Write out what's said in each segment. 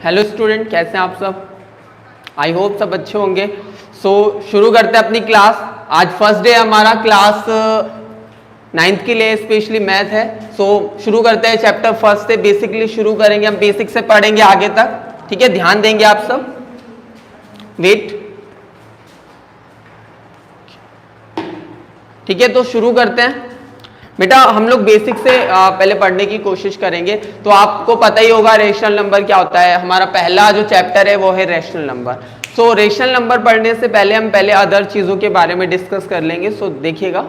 Hello student, कैसे हैं आप सब? आई होप सब अच्छे होंगे। शुरू करते हैं अपनी क्लास। आज फर्स्ट डे हमारा क्लास 9th के लिए स्पेशली मैथ है। शुरू करते हैं चैप्टर फर्स्ट से। बेसिकली शुरू करेंगे, हम बेसिक से पढ़ेंगे आगे तक, ठीक है? ध्यान देंगे आप सब। वेट, ठीक है? तो शुरू करते हैं बेटा। हम लोग बेसिक से पहले पढ़ने की कोशिश करेंगे। तो आपको पता ही होगा रेशनल नंबर क्या होता है। हमारा पहला जो चैप्टर है वो है रेशनल नंबर। रेशनल नंबर पढ़ने से पहले हम अदर चीजों के बारे में डिस्कस कर लेंगे। देखिएगा,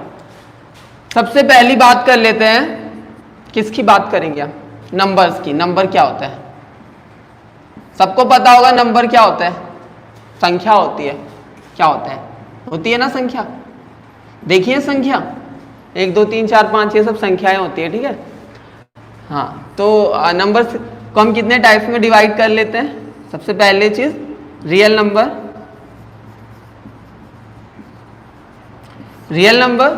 सबसे पहली बात कर लेते हैं। किसकी बात करेंगे हम? नंबर्स की। नंबर क्या होता है? सबको पता होगा नंबर क्या होता है। संख्या होती है। क्या होता है? होती है ना संख्या। देखिए संख्या 1 2 3 4 5 ये सब संख्याएं होती है, ठीक है? हाँ, तो नंबर्स को हम कितने टाइप्स में डिवाइड कर लेते हैं? सबसे पहले चीज रियल नंबर। Real number.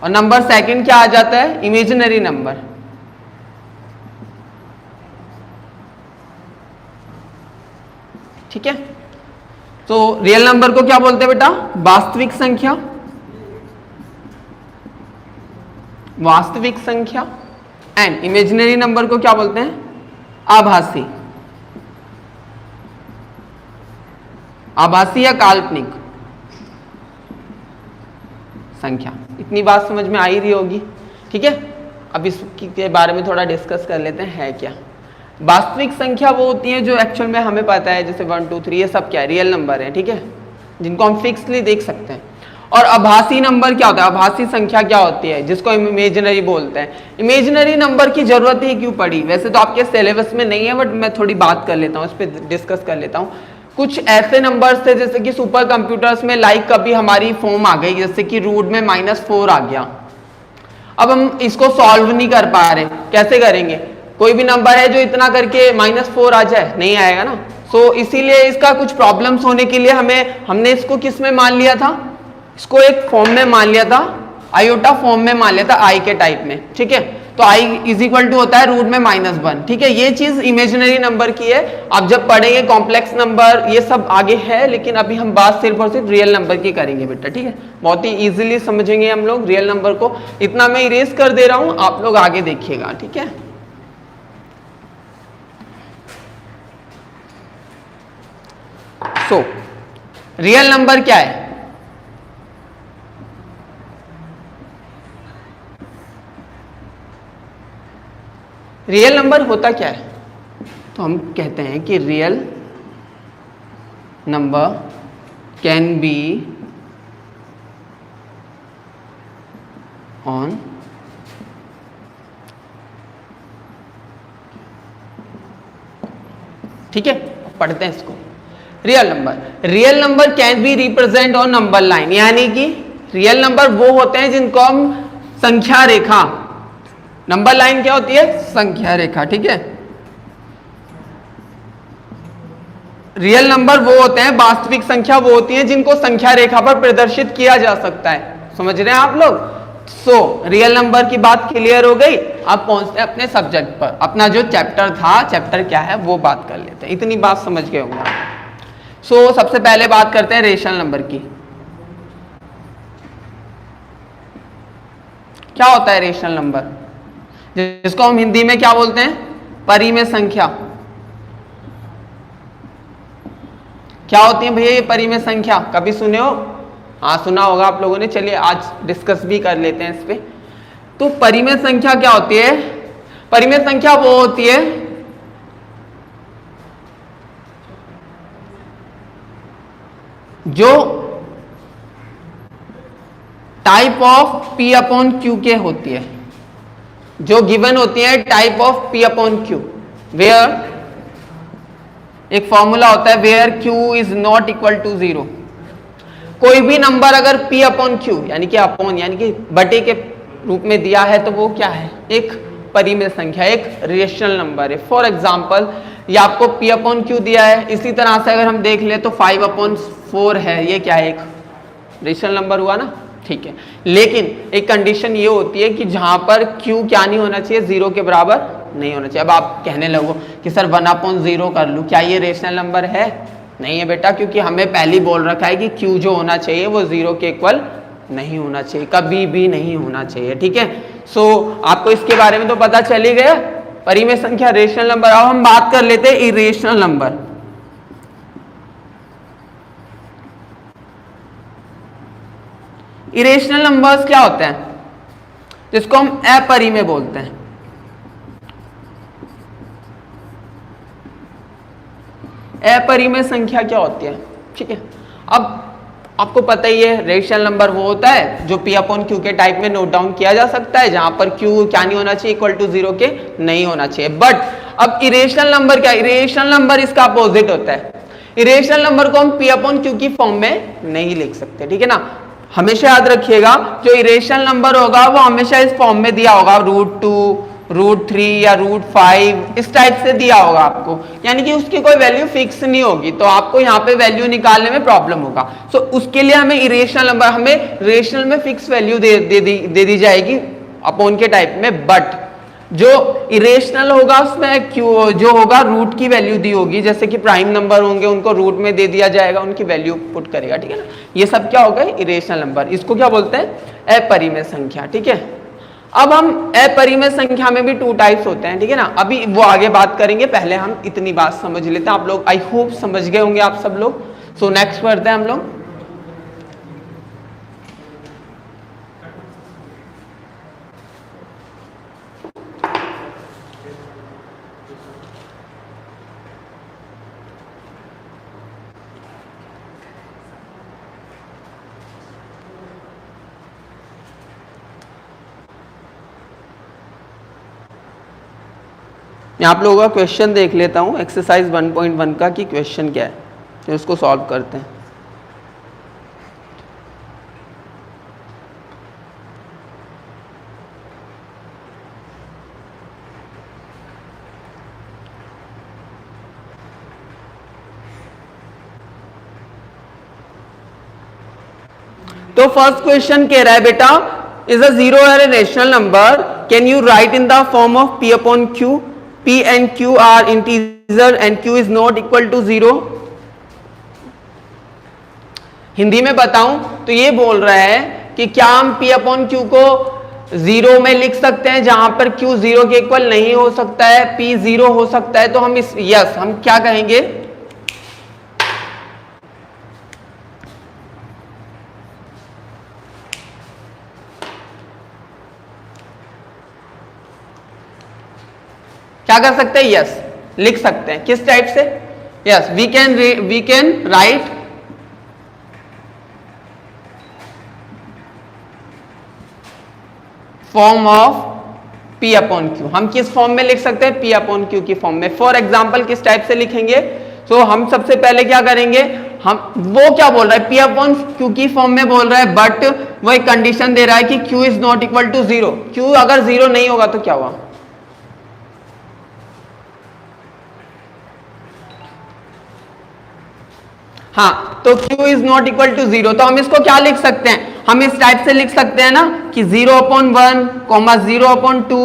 और नंबर सेकंड क्या आ जाता है? Imaginary number. ठीक है? तो रियल नंबर को क्या बोलते हैं बेटा? वास्तविक संख्या। वास्तविक संख्या। एंड इमेजिनरी नंबर को क्या बोलते हैं? आभासी। आभासी या काल्पनिक संख्या। इतनी बात समझ में आ ही रही होगी, ठीक है? अब इसके बारे में थोड़ा डिस्कस कर लेते हैं, है क्या। वास्तविक संख्या वो होती है जो एक्चुअल में हमें पता है, जैसे 1 2 3 ये सब क्या है? रियल नंबर है, ठीक है? जिनको हम फिक्सली देख सकते हैं। और आभासी नंबर क्या होता है? आभासी संख्या क्या होती है? जिसको हम इमेजिनरी बोलते हैं। इमेजिनरी नंबर की जरूरत ही क्यों पड़ी? वैसे तो आपके सिलेबस में नहीं है, बट मैं थोड़ी बात कर लेता हूँ, इस पर डिस्कस कर लेता हूँ। कुछ ऐसे नंबर्स थे जैसे कि सुपर कंप्यूटर्स में लाइक कभी हमारी फॉर्म आ गई, जैसे कि रूट में -4 आ गया। अब हम इसको सॉल्व नहीं कर पा रहे, कैसे करेंगे? कोई भी नंबर है जो इतना करके -4 आ जाए, नहीं आएगा ना। इसीलिए इसका कुछ प्रॉब्लम्स होने के लिए हमने इसको किस में मान लिया था? इसको एक फॉर्म में मान लिया था, आयोटा फॉर्म में मान लिया था, आई के टाइप में, ठीक है? तो i = होता है रूट में -1, ठीक है? ये चीज इमेजिनरी नंबर की है। आप जब पढ़ेंगे कॉम्प्लेक्स नंबर ये सब आगे है, लेकिन अभी हम बात सिर्फ और सिर्फ रियल नंबर की करेंगे बेटा, ठीक है? बहुत ही इजीली समझेंगे हम लोग रियल नंबर को। इतना मैं इरेज कर दे रहा हूं, आप लोग आगे देखिएगा, ठीक है? रियल नंबर क्या है? रियल नंबर होता क्या है? तो हम कहते हैं कि real number can be on ठीक है, पढ़ते हैं इसको। Real number can be represent on number line, यानी कि रियल नंबर वो होते हैं जिनको हम संख्या रेखा, नंबर लाइन क्या होती है? संख्या रेखा, ठीक है? रियल नंबर वो होते हैं, वास्तविक संख्या वो होती है जिनको संख्या रेखा पर प्रदर्शित किया जा सकता है। समझ रहे हैं आप लोग? रियल नंबर की बात क्लियर हो गई। अब पहुंचते हैं अपने सब्जेक्ट पर। अपना जो चैप्टर था, चैप्टर क्या है वो बात कर लेते हैं। इतनी बात समझ गए होंगे। सबसे पहले बात करते हैं रेशनल नंबर की। क्या होता है रेशनल नंबर? जिसको हम हिंदी में क्या बोलते हैं? परिमेय संख्या। क्या होती है भैया ये परिमेय संख्या? कभी सुने हो? हाँ, सुना होगा आप लोगों ने। चलिए आज डिस्कस भी कर लेते हैं इस पे। तो परिमेय संख्या क्या होती है? परिमेय संख्या वो होती है जो टाइप ऑफ P/Q के होती है, जो गिवन होती है टाइप ऑफ P/Q, वेयर एक फॉर्मूला होता है where Q is not equal to 0। कोई भी नंबर अगर P/Q यानी कि अपॉन यानी कि बटे के रूप में दिया है तो वो क्या है? एक परिमेय संख्या, एक रेशनल नंबर है। फॉर एग्जाम्पल ये आपको P/Q दिया है, इसी तरह से अगर हम देख ले तो 5/4 है, ये क्या है? एक रेशनल नंबर हुआ ना, ठीक है? लेकिन एक कंडीशन ये होती है कि जहां पर Q क्या नहीं होना चाहिए? 0 के बराबर नहीं होना चाहिए। अब आप कहने लगो कि सर 1/0 कर लूँ, क्या ये रेशनल नंबर है? नहीं है बेटा, क्योंकि हमें पहले ही बोल रखा है कि Q जो होना चाहिए वो 0 के इक्वल नहीं होना चाहिए, कभी भी नहीं होना चाहिए। ठीक है, सो आपको इसके बारे में तो पता चल ही गया, परिमेय संख्या, रेशनल नंबर। अब हम बात कर लेते हैं इरेशनल नंबर। इरेशनल नंबर्स क्या होते हैं? जिसको हम अपरिमेय बोलते हैं। अपरिमेय संख्या क्या होती है? ठीक है, अब आपको पता ही है रेशनल नंबर वो होता है जो P/Q के टाइप में नोट डाउन किया जा सकता है, जहां पर Q क्या नहीं होना चाहिए, इक्वल टू 0 के नहीं होना चाहिए। बट अब इरेशनल नंबर क्या? इरेशनल नंबर इसका अपोजिट होता है। इरेशनल नंबर को हम P/Q की फॉर्म में नहीं लिख सकते। ठीक है ना, हमेशा याद रखिएगा जो इरेशनल नंबर होगा वो हमेशा इस फॉर्म में दिया होगा, √2, √3 या √5 इस टाइप से दिया होगा आपको, यानी कि उसकी कोई वैल्यू फिक्स नहीं होगी, तो आपको यहाँ पे वैल्यू निकालने में प्रॉब्लम होगा। सो उसके लिए हमें इरेशनल नंबर, हमें रेशनल में फिक्स वैल्यू दे दी जाएगी अपॉन के टाइप में। बट जो इरेशनल होगा उसमें क्यू जो होगा रूट की वैल्यू दी होगी, जैसे कि प्राइम नंबर होंगे उनको रूट में दे दिया जाएगा, उनकी वैल्यू पुट करेगा। ठीक है ना, ये सब क्या होगा? Irrational number. इसको क्या बोलते हैं? अपरिमेय संख्या। ठीक है, अब हम अपरिमेय संख्या में भी 2 टाइप्स होते हैं। ठीक है ना, अभी वो आगे बात करेंगे, पहले हम इतनी बात समझ लेते हैं। आप लोग आई होप समझ गए होंगे आप सब लोग। सो नेक्स्ट पढ़ते हैं हम लोग। मैं आप लोगों का क्वेश्चन देख लेता हूं, एक्सरसाइज 1.1 का कि क्वेश्चन क्या है, तो उसको सॉल्व करते हैं। तो फर्स्ट क्वेश्चन कह रहा है बेटा, इज अ जीरो और a rational number, can you right in the form of P/Q? P and Q are integer and Q is not equal to 0। Hindi में बताऊं तो ये बोल रहा है कि क्या हम P/Q को 0 में लिख सकते हैं जहां पर Q 0 के इक्वल नहीं हो सकता है, P 0 हो सकता है। तो हम इस यस हम क्या कहेंगे? क्या कर सकते हैं? यस लिख सकते हैं। किस टाइप से? Yes we can write form of P/Q। हम किस फॉर्म में लिख सकते हैं? P/Q की फॉर्म में। फॉर एग्जाम्पल किस टाइप से लिखेंगे? तो हम सबसे पहले क्या करेंगे, हम वो क्या बोल रहा है? P/Q की फॉर्म में बोल रहा है, बट वो एक कंडीशन दे रहा है कि Q is not equal to 0। Q अगर 0 नहीं होगा तो क्या हुआ? हाँ, तो Q is not equal to 0, तो हम इसको क्या लिख सकते हैं? हम इस टाइप से लिख सकते हैं ना कि 0/1, 0/2,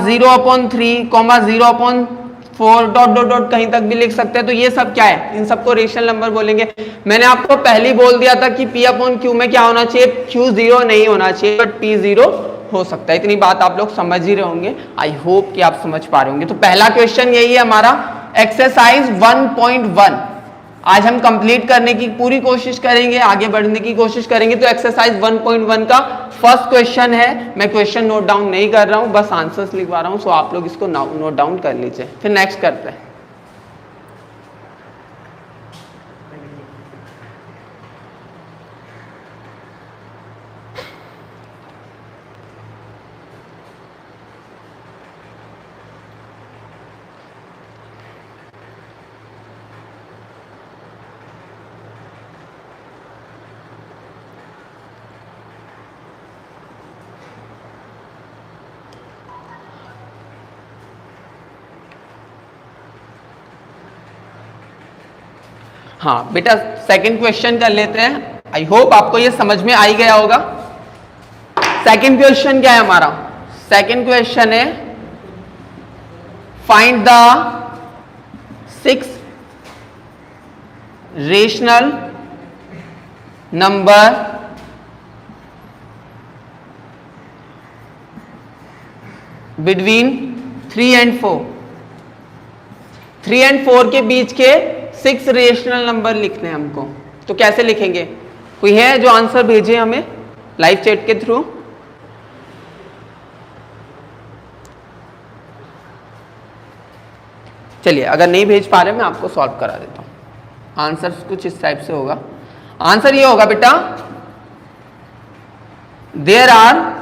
0/3, 0/4 डॉट डॉट डॉट कहीं तक भी लिख सकते हैं। तो ये सब क्या है? इन सबको रेशनल नंबर बोलेंगे। मैंने आपको पहले ही बोल दिया था कि P/Q में क्या होना चाहिए? Q 0 नहीं होना चाहिए, बट P 0 हो सकता है। इतनी बात आप लोग समझ ही रहे होंगे, आई होप कि आप समझ पा रहे होंगे। तो पहला क्वेश्चन यही है हमारा, एक्सरसाइज 1.1 आज हम कंप्लीट करने की पूरी कोशिश करेंगे, आगे बढ़ने की कोशिश करेंगे। तो एक्सरसाइज 1.1 का फर्स्ट क्वेश्चन है। मैं क्वेश्चन नोट डाउन नहीं कर रहा हूं, बस आंसर्स लिखवा रहा हूं, सो आप लोग इसको नोट डाउन कर लीजिए। फिर नेक्स्ट करते हैं। हाँ बेटा, सेकंड क्वेश्चन कर लेते हैं। आई होप आपको ये समझ में आ ही गया होगा। सेकंड क्वेश्चन क्या है हमारा? सेकंड क्वेश्चन है find the 6 rational number between 3 and 4। 3 and 4 के बीच के 6 रेशनल नंबर लिखने हैं हमको, तो कैसे लिखेंगे? कोई है जो आंसर भेजे हमें लाइव चैट के थ्रू? चलिए, अगर नहीं भेज पा रहे मैं आपको सॉल्व करा देता हूं। आंसर कुछ इस टाइप से होगा। आंसर ये होगा बेटा, there are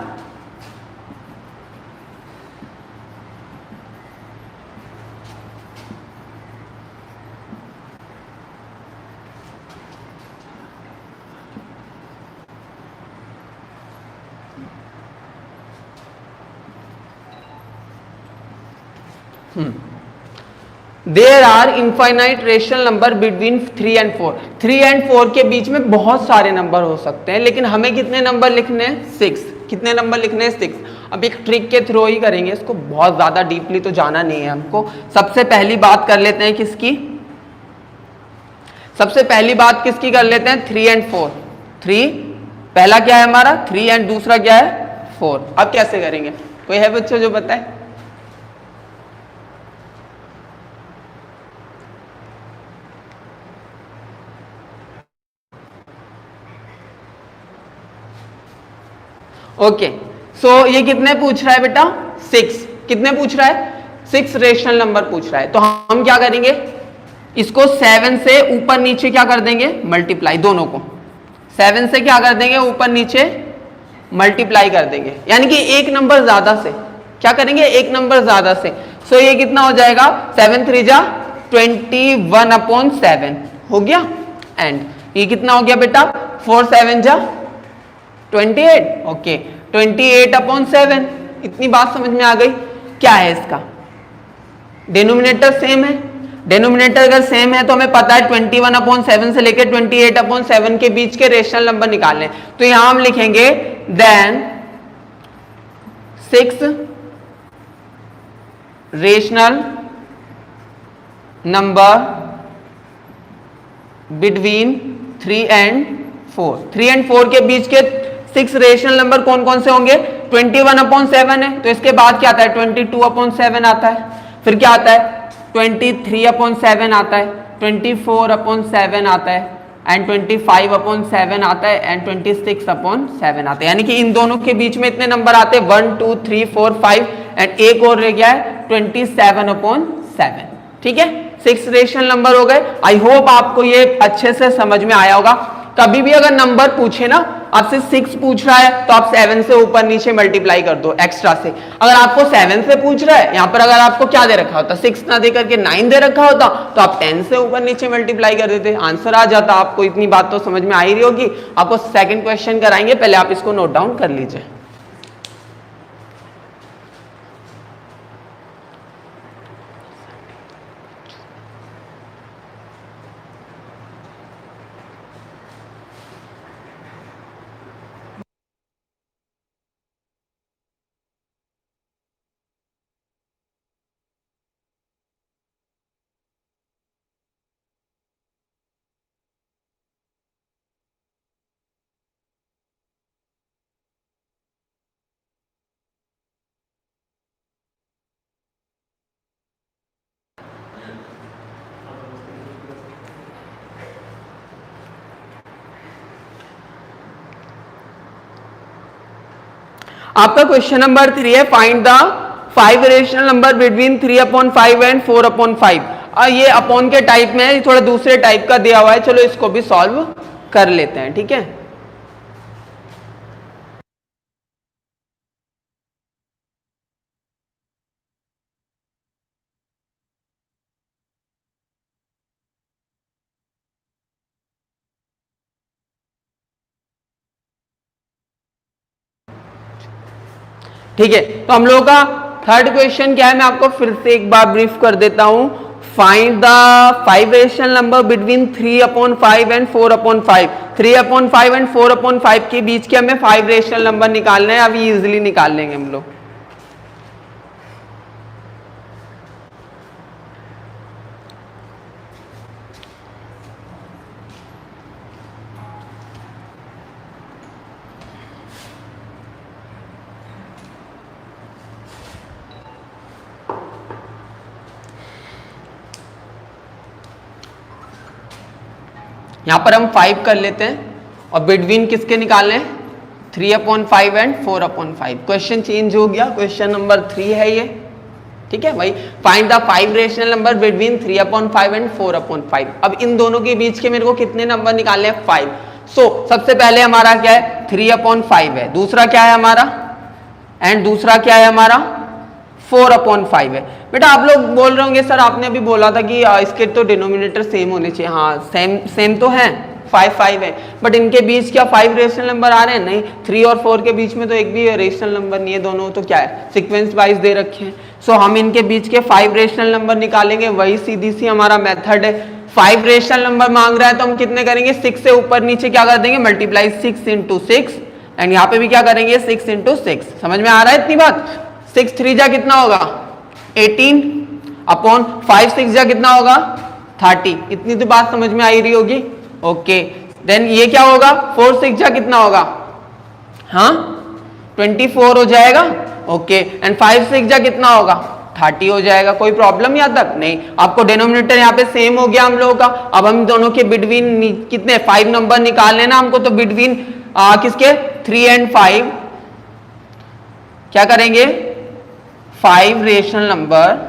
there are infinite rational number between 3 and 4। 3 and 4 के बीच में बहुत सारे नंबर हो सकते हैं, लेकिन हमें कितने नंबर लिखने हैं? 6। कितने नंबर लिखने हैं? 6। अब एक ट्रिक के थ्रू ही करेंगे इसको, बहुत ज्यादा डीपली तो जाना नहीं है हमको। सबसे पहली बात कर लेते हैं किसकी? सबसे पहली बात किसकी कर लेते हैं? 3 and 4। 3 पहला क्या है हमारा? 3 and दूसरा क्या है? 4। अब कैसे करेंगे? कोई है बच्चों जो बताए? ओके, सो ये कितने पूछ रहा है बेटा? 6। कितने पूछ रहा है? 6 रेशनल नंबर पूछ रहा है। तो हम क्या करेंगे? इसको 7 से ऊपर नीचे क्या कर देंगे? मल्टीप्लाई। दोनों को 7 से क्या कर देंगे? ऊपर नीचे मल्टीप्लाई कर देंगे, यानी कि एक नंबर ज्यादा से। क्या करेंगे? एक नंबर ज्यादा से। सो ये कितना हो जाएगा? 7 3 जा 21/7 हो गया। एंड ये कितना हो गया बेटा? 4 7 जा 28। ओके, 28/7। इतनी बात समझ में आ गई? क्या है इसका? डिनोमिनेटर सेम है। डिनोमिनेटर अगर सेम है तो हमें पता है 21/7 से लेकर 28/7 के बीच के रेशनल नंबर निकालने। तो यहां हम लिखेंगे then 6 rational number between 3 and 4। 3 and 4 के बीच के 6 रेशनल नंबर कौन कौन से होंगे? 21/7 है, तो इसके बाद क्या आता है? 22/7 आता है। फिर क्या आता है? 23/7 आता है, 24/7 आता है, एंड 25/7 आता है, एंड 26/7 आता है। यानी कि इन दोनों के बीच में इतने नंबर आते हैं 1 2 3 4 5, एंड एक और रह गया है 27/7। ठीक है, 6 रेशनल नंबर हो गए। आई होप आपको ये अच्छे से समझ में आया होगा। कभी भी अगर नंबर पूछे ना, आपसे 6 पूछ रहा है तो आप 7 से ऊपर नीचे मल्टीप्लाई कर दो एक्स्ट्रा से। अगर आपको 7 से पूछ रहा है, यहाँ पर अगर आपको क्या दे रखा होता, 6 ना दे करके 9 दे रखा होता, तो आप 10 से ऊपर नीचे मल्टीप्लाई कर देते, आंसर आ जाता। आपको इतनी बात तो समझ में आ ही रही होगी। आपको सेकंड क्वेश्चन कराएंगे, पहले आप इसको नोट डाउन कर लीजिए। आपका क्वेश्चन नंबर 3 है, find the 5 rational number between 3/5 and 4/5। ये अपॉन के टाइप में है, थोड़ा दूसरे टाइप का दिया हुआ है। चलो इसको भी सॉल्व कर लेते हैं। ठीक है, ठीक है। तो हम लोगों का थर्ड क्वेश्चन क्या है, मैं आपको फिर से एक बार ब्रीफ कर देता हूं। Find the 5 rational number between 3/5 and 4/5। 3/5 and 4/5 के बीच के हमें 5 रेशनल नंबर निकालने हैं। अभी इजिली निकाल लेंगे हम लोग। यहां पर हम 5 कर लेते हैं और बिटवीन किसके निकालने हैं, 3/5 एंड 4/5। क्वेश्चन चेंज हो गया, क्वेश्चन नंबर 3 है ये, ठीक है भाई। Find the 5 rational number between 3/5 and 4/5। अब इन दोनों के बीच के मेरे को कितने नंबर निकालने हैं, 5। सबसे पहले हमारा क्या है, 3/5 है, दूसरा क्या है हमारा, एंड दूसरा क्या है हमारा 4/5 है। बेटा आप लोग बोल रहे होंगे सर आपने अभी बोला था कि इसके तो डिनोमिनेटर सेम होने चाहिए। हाँ सेम तो है, 5 है, बट इनके बीच क्या 5 रेशनल नंबर आ रहे हैं, नहीं। 3 और 4 के बीच में तो एक भी रेशनल नंबर नहीं है, दोनों तो क्या है सीक्वेंस वाइज दे रखे हैं। हम इनके बीच के 5 रेशनल नंबर निकालेंगे, वही सीधी सी हमारा मेथड है। 5 रेशनल नंबर मांग रहा है तो हम कितने करेंगे, 6 से ऊपर नीचे क्या कर देंगे, मल्टीप्लाई 6 × 6, एंड यहाँ पे भी क्या करेंगे 6 × 6। समझ में आ रहा है इतनी बात। 6 3 जा कितना होगा 18 अपॉन 5 6 जा कितना होगा 30। इतनी तो बात समझ में आ ही रही होगी। ओके देन ये क्या होगा 4 6 जा कितना होगा, हाँ 24 हो जाएगा। ओके एंड 5 6 जा कितना होगा 30 हो जाएगा। कोई प्रॉब्लम यहाँ तक नहीं, आपको डिनोमिनेटर यहाँ पे सेम हो गया हम लोगों का। अब हम दोनों के बिटवीन कितने 5 नंबर निकाल लेना हमको, तो बिटवीन किसके 3 एंड 5 क्या करेंगे 5 रेशनल नंबर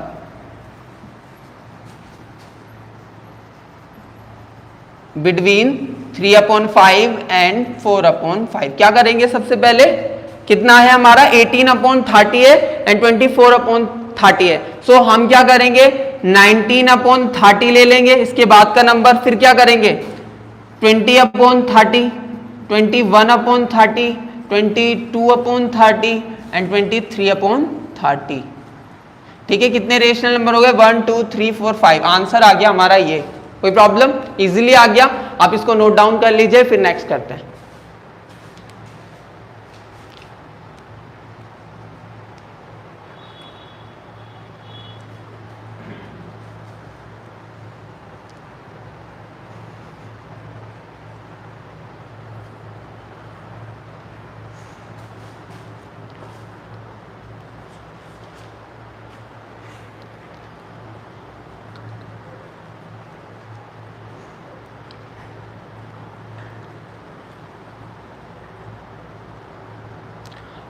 बिटवीन 3/5 एंड 4/5 क्या करेंगे। सबसे पहले कितना है हमारा 18/30 है एंड 24/30 है। हम क्या करेंगे 19/30 ले लेंगे, इसके बाद का नंबर फिर क्या करेंगे 20/30, 21/30, 22/30 एंड 23/30। ठीक है, कितने रेशनल नंबर हो गए 1 2 3 4 5। आंसर आ गया हमारा ये। कोई प्रॉब्लम, इजीली आ गया। आप इसको नोट डाउन कर लीजिए, फिर नेक्स्ट करते हैं।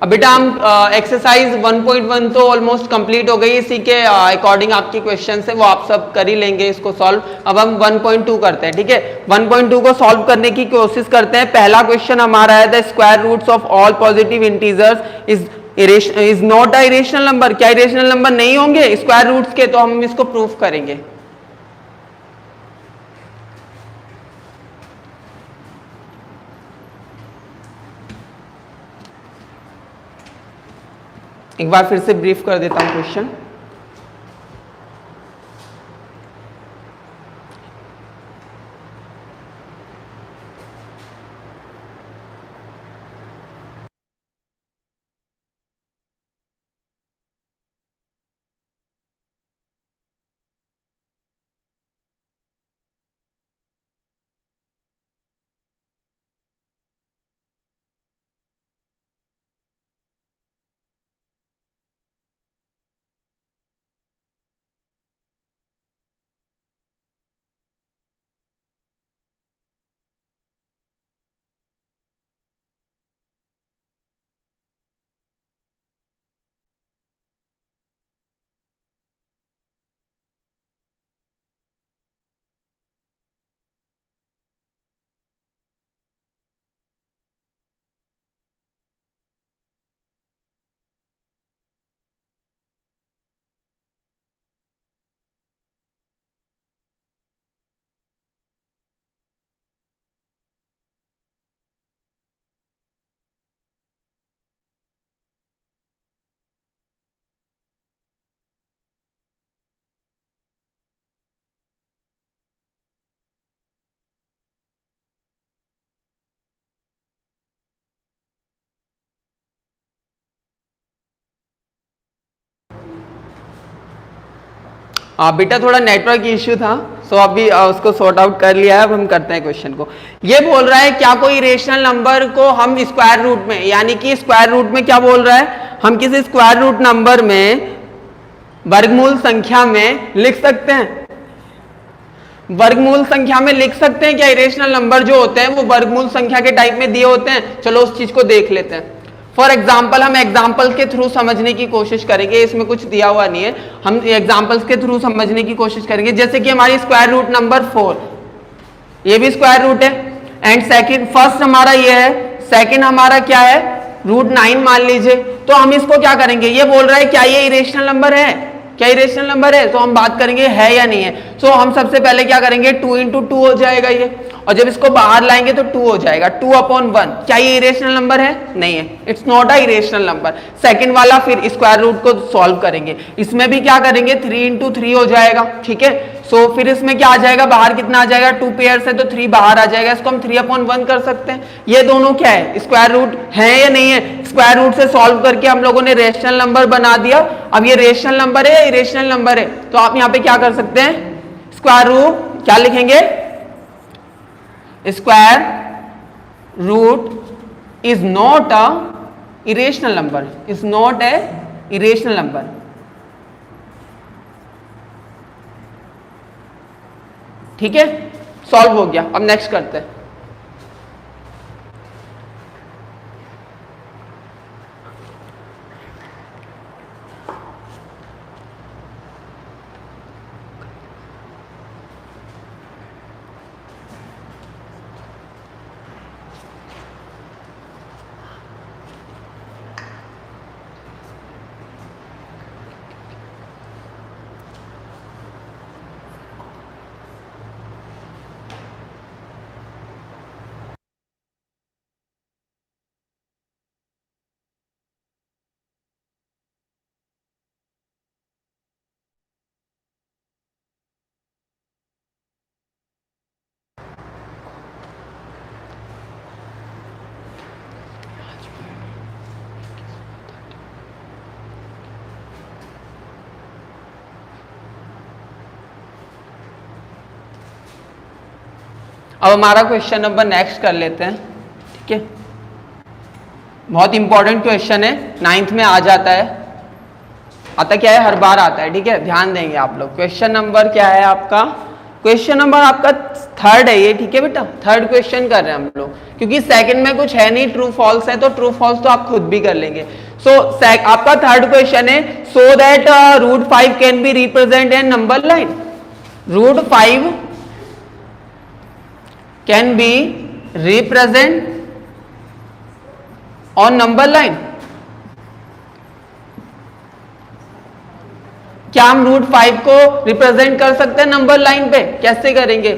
अब बेटा हम एक्सरसाइज 1.1 तो ऑलमोस्ट कंप्लीट हो गई, इसी के अकॉर्डिंग आपके क्वेश्चन है वो आप सब कर ही लेंगे इसको सॉल्व। अब हम 1.2 करते हैं, ठीक है। 1.2 को सॉल्व करने की कोशिश करते हैं। पहला क्वेश्चन हमारा है the square roots of all positive integers is not a irrational number. क्या इरेशनल नंबर नहीं होंगे स्क्वायर रूट्स के, तो हम इसको प्रूफ करेंगे। एक बार फिर से ब्रीफ कर देता हूं क्वेश्चन। बेटा थोड़ा नेटवर्क इश्यू था, अभी उसको सॉर्ट आउट कर लिया है। अब हम करते हैं क्वेश्चन को। ये बोल रहा है क्या कोई रेशनल नंबर को हम स्क्वायर रूट में, यानी कि स्क्वायर रूट में क्या बोल रहा है, हम किसी स्क्वायर रूट नंबर में वर्गमूल संख्या में लिख सकते हैं। वर्गमूल संख्या में लिख सकते हैं क्या? इरेशनल नंबर जो होते हैं वो वर्गमूल संख्या के टाइप में दिए होते हैं। चलो उस चीज को देख लेते हैं। फॉर एग्जाम्पल हम एग्जाम्पल्स के थ्रू समझने की कोशिश करेंगे, इसमें कुछ दिया हुआ नहीं है, हम एग्जाम्पल्स के थ्रू समझने की कोशिश करेंगे। जैसे कि हमारी स्क्वायर रूट नंबर 4, ये भी स्क्वायर रूट है, एंड सेकंड फर्स्ट हमारा ये है, सेकंड हमारा क्या है, रूट 9 मान लीजिए। तो हम इसको क्या करेंगे, ये बोल रहा है क्या ये इरेशनल नंबर है, क्या इरेशनल नंबर है, तो हम बात करेंगे है या नहीं है। तो हम सबसे पहले क्या करेंगे, 2 into 2 हो जाएगा ये, और जब इसको बाहर लाएंगे तो 2 हो जाएगा, 2/1। क्या ये इरेशनल नंबर है? नहीं है, it's not a irrational number. Second वाला फिर स्क्वायर रूट को सॉल्व करेंगे, इसमें भी क्या करेंगे, 3 into 3 हो जाएगा, ठीक है। सो फिर इसमें क्या आ जाएगा, बाहर कितना आ जाएगा, 2 पेयर से तो 3 बाहर आ जाएगा, इसको हम 3/1 कर सकते हैं। ये दोनों क्या है, स्क्वायर रूट है या नहीं है। स्क्वायर रूट से सॉल्व करके हम लोगों ने रेशनल नंबर बना दिया। अब ये रेशनल नंबर है या इरेशनल नंबर है, तो आप यहाँ पे क्या कर सकते हैं, स्क्वायर रूट क्या लिखेंगे, square root is not a irrational number, is not a irrational number. ठीक है, सॉल्व हो गया। अब नेक्स्ट करते हैं। अब हमारा क्वेश्चन नंबर नेक्स्ट कर लेते हैं, ठीक है। बहुत इंपॉर्टेंट क्वेश्चन है, 9th में आ जाता है, आता क्या है, हर बार आता है, ठीक है, ध्यान देंगे आप लोग। क्वेश्चन नंबर क्या है आपका, क्वेश्चन नंबर आपका 3rd है ये, ठीक है बेटा, 3rd क्वेश्चन कर रहे हैं हम लोग, क्योंकि सेकंड में कुछ है नहीं, ट्रू फॉल्स है, तो ट्रू फॉल्स तो आप खुद भी कर लेंगे। सो आपका 3rd क्वेश्चन है, so that root 5 can be represent in number line, root 5 can be represent on number line। क्या हम रूट 5 को रिप्रेजेंट कर सकते हैं नंबर लाइन पे? कैसे करेंगे,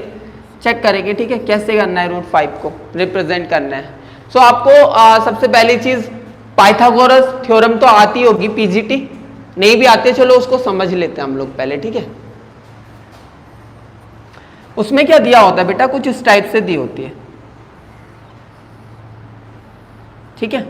चेक करेंगे, ठीक है, कैसे करना है रूट 5 को रिप्रेजेंट करना है। सो आपको सबसे पहली चीज पाइथागोरस थ्योरम तो आती होगी, पीजीटी नहीं भी आते, चलो उसको समझ लेते हैं हम लोग पहले, ठीक है। उसमें क्या दिया होता है बेटा, कुछ इस टाइप से दी होती है, ठीक है।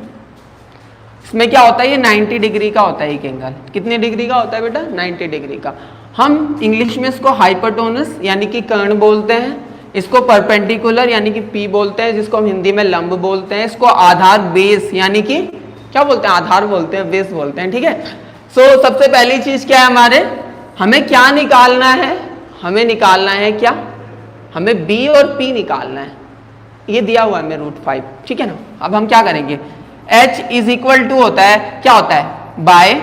इसमें क्या होता है, ये 90 डिग्री का होता है एक एंगल, कितने डिग्री का होता है बेटा, 90 डिग्री का। हम इंग्लिश में इसको हाइपोटेनस यानी कि कर्ण बोलते हैं, इसको परपेंडिकुलर यानी कि पी बोलते हैं, जिसको हम हिंदी में लंब बोलते हैं, इसको आधार बेस यानी कि क्या बोलते हैं, आधार बोलते हैं, बेस बोलते हैं, ठीक है। सो सबसे पहली चीज क्या है हमारे, हमें क्या निकालना है, हमें निकालना है क्या, हमें बी और पी निकालना है, ये दिया हुआ है हमें रूट 5, ठीक है ना। अब हम क्या करेंगे, h इज इक्वल टू होता है, क्या होता है, बाय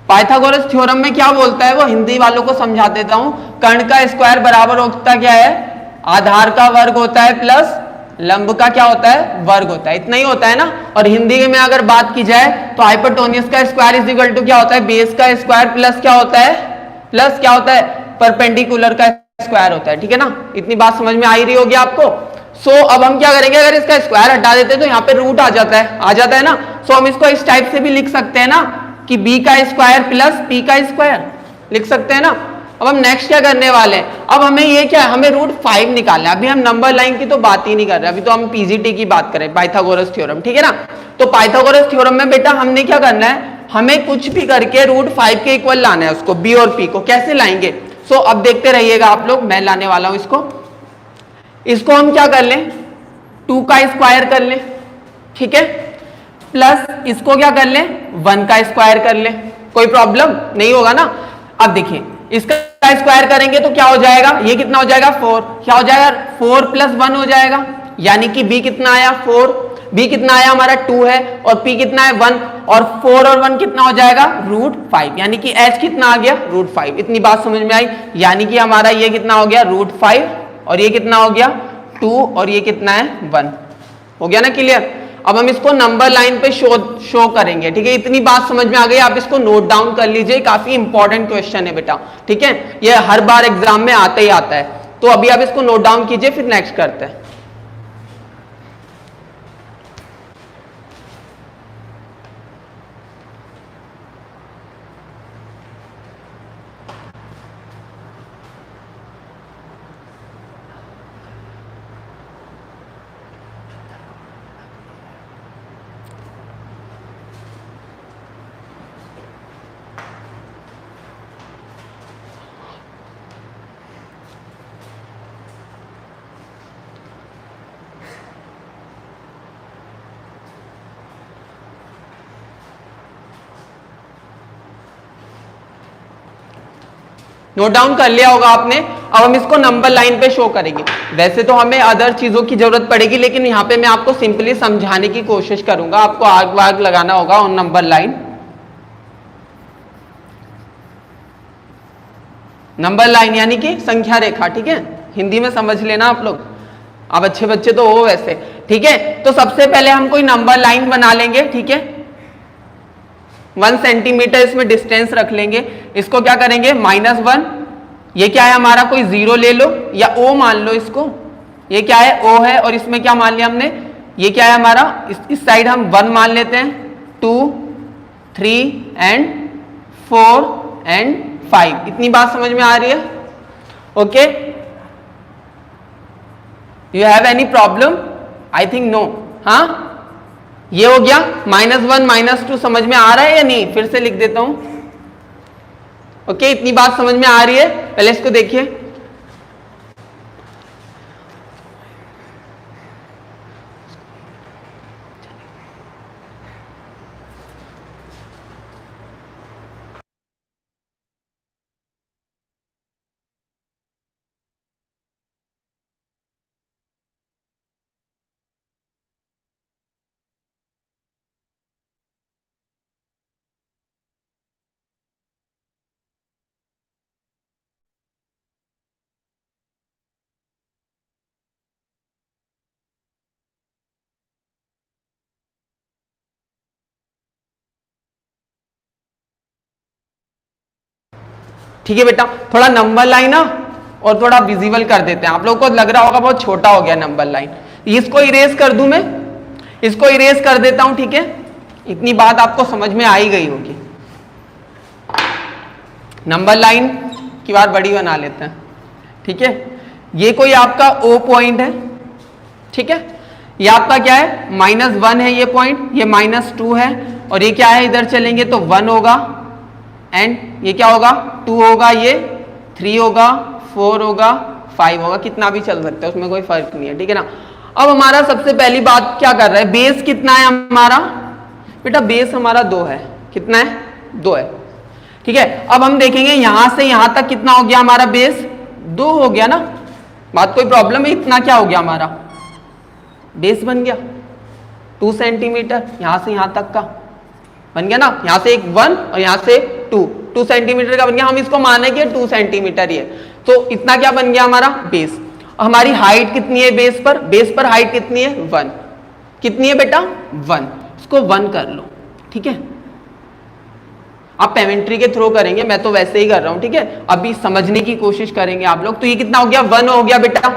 पाइथागोरस थ्योरम में क्या बोलता है, वो हिंदी वालों को समझा देता हूं। कर्ण का स्क्वायर बराबर होता क्या है, आधार का वर्ग होता है प्लस लंब का क्या होता है, वर्ग होता है, इतना ही होता है ना। और हिंदी में अगर बात की जाए तो हाइपोटेन्यूज का स्क्वायर इज इक्वल टू क्या होता है, बेस का स्क्वायर प्लस क्या होता है, प्लस क्या होता है, परपेंडिकुलर का स्क्वायर होता है, ठीक है ना। इतनी बात समझ में आ ही रही होगी आपको। सो अब हम क्या करेंगे, अगर इसका स्क्वायर हटा देते हैं तो यहाँ पे रूट आ जाता है ना। सो हम इसको इस टाइप से भी लिख सकते हैं ना कि b का स्क्वायर प्लस p का स्क्वायर लिख सकते हैं ना। अब हम नेक्स्ट क्या करने वाले हैं, अब हमें ये क्या है, हमें रूट 5 निकालना है। अभी हम नंबर लाइन की तो बात ही नहीं कर रहे, अभी तो हम पीजीटी की बात करें, पाइथागोरस थ्योरम, ठीक है ना। तो पाइथागोरस थ्योरम में बेटा हमने क्या करना है, हमें कुछ भी करके रूट 5 के इक्वल लाना है उसको, बी और पी को। कैसे लाएंगे, सो अब देखते रहिएगा आप लोग, मैं लाने वाला हूं इसको हम क्या कर लें, 2 का स्क्वायर कर लें, ठीक है। प्लस इसको क्या कर ले 1 का स्क्वायर कर ले, कोई प्रॉब्लम नहीं होगा ना। अब देखिए इसका स्क्वायर करेंगे तो क्या हो जाएगा, ये कितना हो जाएगा 4, क्या हो जाएगा 4 + 1 हो जाएगा, यानी कि b कितना आया 4, b कितना आया हमारा 2 है और p कितना है 1, और 4 और 1 कितना हो जाएगा √5, यानी कि h कितना आ गया √5। इतनी बात समझ में आई, यानी कि हमारा ये कितना हो गया √5 और ये कितना हो गया 2 और ये कितना है 1, हो गया ना क्लियर। अब हम इसको नंबर लाइन पे शो करेंगे, ठीक है। इतनी बात समझ में आ गई, आप इसको नोट डाउन कर लीजिए, काफी इंपॉर्टेंट क्वेश्चन है बेटा, ठीक है, ये हर बार एग्जाम में आता ही आता है। तो अभी आप इसको नोट डाउन कीजिए, फिर नेक्स्ट करते हैं। नोट डाउन कर लिया होगा आपने। अब हम इसको नंबर लाइन पे शो करेंगे। वैसे तो हमें अदर चीजों की जरूरत पड़ेगी, लेकिन यहाँ पे मैं आपको सिंपली समझाने की कोशिश करूंगा। आपको आग वाग लगाना होगा on number line, number line यानी कि संख्या रेखा, ठीक है, हिंदी में समझ लेना आप लोग, अब अच्छे बच्चे तो हो वैसे, ठीक है। तो सबसे पहले हम कोई नंबर लाइन बना लेंगे, ठीक है, 1 सेंटीमीटर इसमें डिस्टेंस रख लेंगे। इसको क्या करेंगे -1, ये क्या है हमारा, कोई 0 ले लो या O मान लो इसको, ये क्या है O है, और इसमें क्या मान लिया हमने, ये क्या है हमारा, इस साइड हम 1 मान लेते हैं, 2 3 एंड 4 एंड 5। इतनी बात समझ में आ रही है, okay. You have any problem, I think no, हाँ ये हो गया। -1 -2 समझ में आ रहा है या नहीं, फिर से लिख देता हूं, ओके। इतनी बात समझ में आ रही है, पहले इसको देखिए, ठीक है बेटा। थोड़ा नंबर लाइन ना और थोड़ा विजिबल कर देते हैं। आप लोगों को लग रहा होगा बहुत छोटा हो गया नंबर लाइन, इसको इरेज कर दूं मैं, इसको इरेज कर देता हूं, ठीक है। इतनी बात आपको समझ में आ ही गई होगी। नंबर लाइन की बार बड़ी बना लेते हैं, ठीक है। ये कोई आपका O पॉइंट है, ठीक है, ये आपका क्या है -1 है ये पॉइंट, ये -2 है, और ये क्या है, इधर चलेंगे तो 1 होगा, एंड ये क्या होगा 2 होगा, ये 3 होगा, 4 होगा, 5 होगा, कितना भी चल सकता है, उसमें कोई फर्क नहीं है, ठीक है ना। अब हमारा सबसे पहली बात क्या कर रहा है, बेस कितना है हमारा बेटा, बेस हमारा 2 है, कितना है 2 है, ठीक है। अब हम देखेंगे यहां से यहां तक कितना हो गया हमारा बेस, 2 हो गया ना, बात कोई प्रॉब्लम है, इतना क्या हो गया हमारा बेस बन गया 2 सेंटीमीटर, यहां से यहां तक का बन गया ना, यहां से एक 1 और यहां से 2 सेंटीमीटर का बन गया। हम इसको माने कि 2 सेंटीमीटर ही है, तो इतना क्या बन गया हमारा बेस। हमारी हाइट कितनी है बेस पर हाइट कितनी है 1, कितनी है बेटा 1, इसको 1 कर लो, ठीक है। आप पेमेंट्री के थ्रू करेंगे, मैं तो वैसे ही कर रहा हूं, ठीक है। अभी समझने की कोशिश करेंगे आप लोग। तो ये कितना हो गया 1 हो गया बेटा।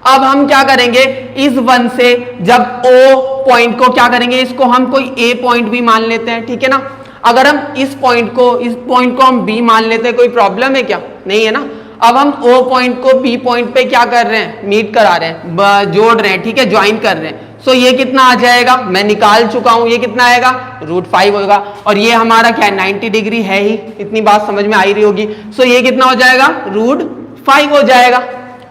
अब हम क्या करेंगे, इस 1 से जब O पॉइंट को क्या करेंगे, इसको हम कोई A पॉइंट भी मान लेते हैं, ठीक है ना। अगर हम इस पॉइंट को हम B मान लेते हैं, कोई प्रॉब्लम है क्या, नहीं है ना। अब हम O पॉइंट को B पॉइंट पे क्या कर रहे हैं, मीट करा रहे हैं, जोड़ रहे हैं, ठीक है, ज्वाइन कर रहे हैं। सो ये कितना आ जाएगा, मैं निकाल चुका हूं, ये कितना आएगा √5 होगा, और ये हमारा क्या है 90 डिग्री है ही, इतनी बात समझ में आ ही रही होगी। सो ये कितना हो जाएगा √5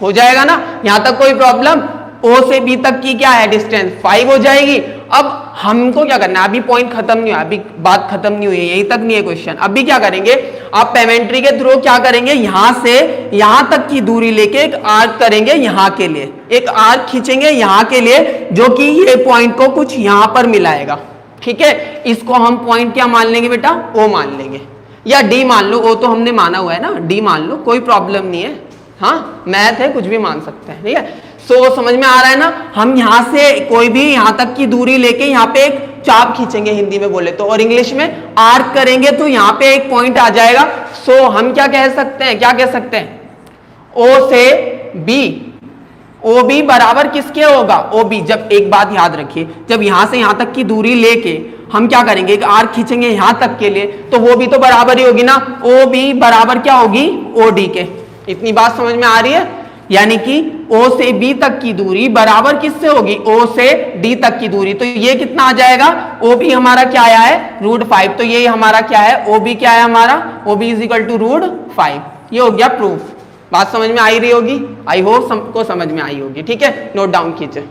हो जाएगा ना, यहां तक कोई प्रॉब्लम। O से B तक की क्या है डिस्टेंस 5 हो जाएगी। अब हमको क्या करना है, अभी पॉइंट खत्म नहीं हुआ, अभी बात खत्म नहीं हुई है, यहीं तक नहीं है क्वेश्चन। अभी क्या करेंगे, आप पेमेंट्री के थ्रू क्या करेंगे, यहां से यहां तक की दूरी लेके एक आर्क करेंगे, यहां के लिए एक आर्क खींचेंगे यहां के लिए, जो कि ये पॉइंट को कुछ यहां पर मिलाएगा। ठीक है, इसको हम पॉइंट क्या मान लेंगे बेटा, ओ मान लेंगे, या डी मान लो, ओ तो हमने माना हुआ है ना, डी मान लो, कोई प्रॉब्लम नहीं है। हाँ, मैथ है, कुछ भी मान सकते हैं। ठीक है, सो समझ में आ रहा है ना। हम यहां से कोई भी यहां तक की दूरी लेके यहाँ पे एक चाप खींचेंगे हिंदी में बोले तो, और इंग्लिश में आर्क करेंगे तो यहाँ पे एक पॉइंट आ जाएगा। सो हम क्या कह सकते हैं, क्या कह सकते हैं, ओ से बी, ओ बी बराबर किसके होगा, ओ बी। जब एक बात याद रखिए, जब यहां से यहां तक की दूरी लेके हम क्या करेंगे, एक आर्क खींचेंगे यहां तक के लिए, तो वो भी तो बराबर ही होगी ना, ओ बी बराबर क्या होगी, ओ डी के। इतनी बात समझ में आ रही है, यानी कि ओ से बी तक की दूरी बराबर किससे होगी, ओ से डी तक की दूरी। तो ये कितना आ जाएगा, ओ बी हमारा क्या आया है, √5। तो ये हमारा क्या है, ओ बी क्या है हमारा, O B is equal to √5। ये हो गया प्रूफ। बात समझ में आई रही होगी, आई होप सबको समझ में आई होगी। ठीक है, नोट डाउन कीजिए।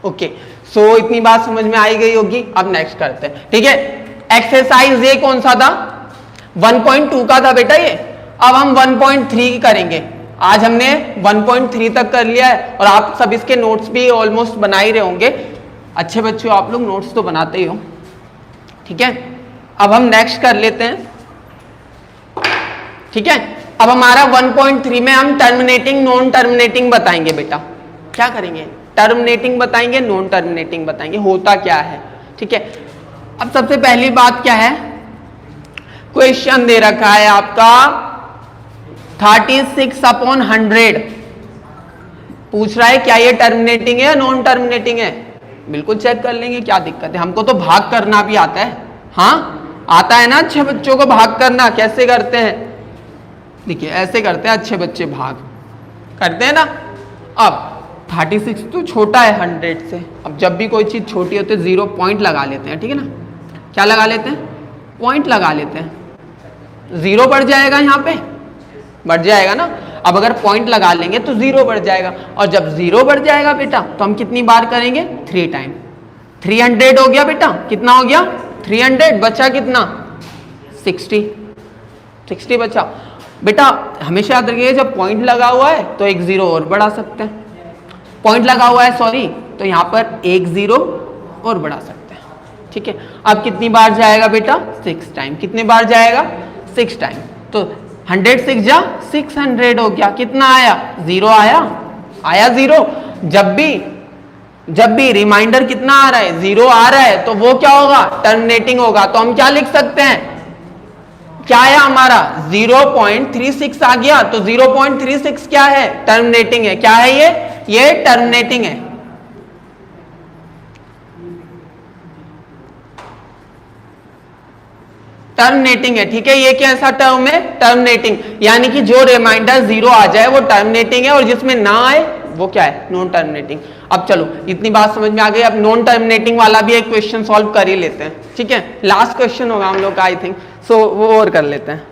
ओके, सो इतनी बात समझ में आई गई होगी। अब नेक्स्ट करते हैं। ठीक है, एक्सरसाइज ये कौन सा था, 1.2 का था बेटा ये। अब हम 1.3 करेंगे। आज हमने 1.3 तक कर लिया है, और आप सब इसके नोट्स भी ऑलमोस्ट बना ही रहे होंगे। अच्छे बच्चों, आप लोग नोट्स तो बनाते ही हो। ठीक है, अब हम नेक्स्ट कर लेते हैं। ठीक है, अब हमारा 1.3 में हम टर्मिनेटिंग नॉन टर्मिनेटिंग बताएंगे बेटा। क्या करेंगे, टर्मिनेटिंग बताएंगे, नॉन टर्मिनेटिंग बताएंगे, होता क्या है। ठीक है, अब सबसे पहली बात क्या है, क्वेश्चन दे रखा है आपका 36/100, पूछ रहा है क्या ये टर्मिनेटिंग है या नॉन टर्मिनेटिंग है। बिल्कुल चेक कर लेंगे, क्या दिक्कत है, हमको तो भाग करना भी आता है। हाँ, आता है ना अच्छे बच्चों को भाग करना, कैसे करते हैं, देखिए ऐसे करते हैं अच्छे बच्चे, भाग करते हैं ना। अब 36 तो छोटा है 100 से, अब जब भी कोई चीज छोटी होती है 0 पॉइंट लगा लेते हैं। ठीक है ना, क्या लगा लेते हैं, पॉइंट लगा लेते हैं, 0 बढ़ जाएगा, यहाँ पे बढ़ जाएगा ना। अब अगर पॉइंट लगा लेंगे तो 0 बढ़ जाएगा, और जब 0 बढ़ जाएगा बेटा तो हम कितनी बार करेंगे, 3 टाइम। 300 हो गया बेटा, कितना हो गया 300, बचा कितना 60 बचा। बेटा हमेशा याद रखिए, जब पॉइंट लगा हुआ है तो एक 0 और बढ़ा सकते हैं, पॉइंट लगा हुआ है सॉरी, तो यहां पर एक 0 और बढ़ा सकते हैं। ठीक है, अब कितनी बार जाएगा बेटा, 6 टाइम। कितने बार जाएगा, 6 टाइम। तो 100 6 जा 600 हो गया, कितना आया, 0 आया 0। जब भी रिमाइंडर कितना आ रहा है, 0 आ रहा है, तो वो क्या होगा, टर्मिनेटिंग होगा। तो हम क्या लिख सकते हैं, क्या आया हमारा 0.36 आ गया, तो 0.36 क्या है, टर्मिनेटिंग है। क्या है ये टर्मिनेटिंग है। टर्मिनेटिंग है। ठीक है, ये कैसा टर्म है, टर्मिनेटिंग, यानी कि जो रिमाइंडर 0 आ जाए वो टर्मिनेटिंग है, और जिसमें ना आए वो क्या है, नॉन टर्मिनेटिंग। अब चलो इतनी बात समझ में आ गई, अब नॉन टर्मिनेटिंग वाला भी एक क्वेश्चन सॉल्व कर ही लेते हैं। ठीक है, लास्ट क्वेश्चन होगा हम लोग का आई थिंक, सो वो और कर लेते हैं।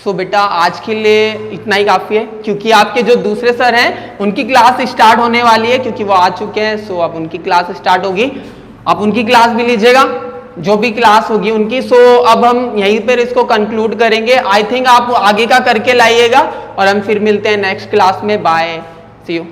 सो बेटा आज के लिए इतना ही काफ़ी है, क्योंकि आपके जो दूसरे सर हैं उनकी क्लास स्टार्ट होने वाली है, क्योंकि वो आ चुके हैं। सो अब उनकी क्लास स्टार्ट होगी, आप उनकी क्लास भी लीजिएगा, जो भी क्लास होगी उनकी। सो अब हम यहीं पर इसको कंक्लूड करेंगे। आई थिंक आप आगे का करके लाइएगा और हम फिर मिलते हैं नेक्स्ट क्लास में। Bye, see you.